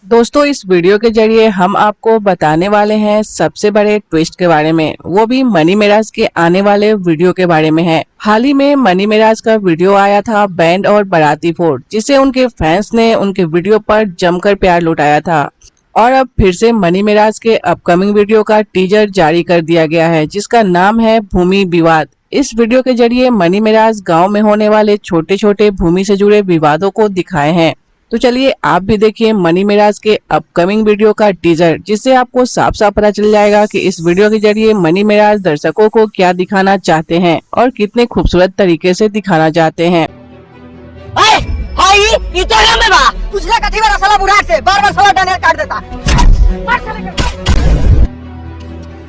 दोस्तों, इस वीडियो के जरिए हम आपको बताने वाले हैं सबसे बड़े ट्विस्ट के बारे में, वो भी मनी मिराज के आने वाले वीडियो के बारे में है। हाल ही में मनी मिराज का वीडियो आया था बैंड और बाराती फोड़, जिसे उनके फैंस ने उनके वीडियो पर जमकर प्यार लुटाया था। और अब फिर से मनी मिराज के अपकमिंग वीडियो का टीजर जारी कर दिया गया है, जिसका नाम है भूमि विवाद। इस वीडियो के जरिए मनी मिराज गाँव में होने वाले छोटे छोटे भूमि से जुड़े विवादों को दिखाए हैं। तो चलिए आप भी देखिए मनी मिराज के अपकमिंग वीडियो का टीजर, जिससे आपको साफ साफ पता चल जाएगा कि इस वीडियो के जरिए मनी मिराज दर्शकों को क्या दिखाना चाहते हैं और कितने खूबसूरत तरीके से दिखाना चाहते हैं। ई तो में बा पिछला कथी वाला साला बुढ़ा से बार-बार साला डनेर काट देता।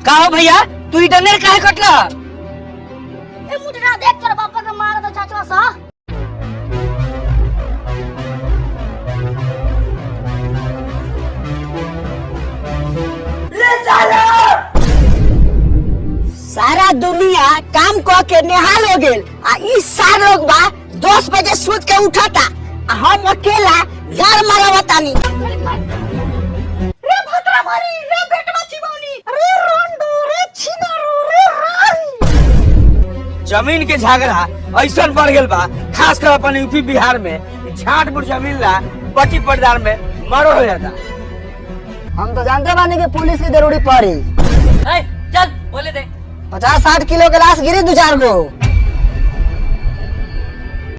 का हो भैया, तू ई डनेर काहे कटला? ए मुटरा देख कर बापा के मार दो चाचा सा। सारा दुनिया काम क के निहाल हो गेल आ ई सार लोग बा 10 बजे सूत के उठता आ हम अकेला घर मारवतानी। रे भतरा मारी रे बेटवा चिबौनी रे रोंडो रे छिनारो रे राई। जमीन के झगड़ा ऐसन बढ़ गेल बा, खास कर अपन यूपी बिहार में झाट बुट जमीन ला पट्टी पटदार में मरो हो जाता। हम तो जानते बानी कि पुलिस की जरूरी पड़ी। चल बोले दे 50-60 किलो के लाश गिरी 2-4 गो।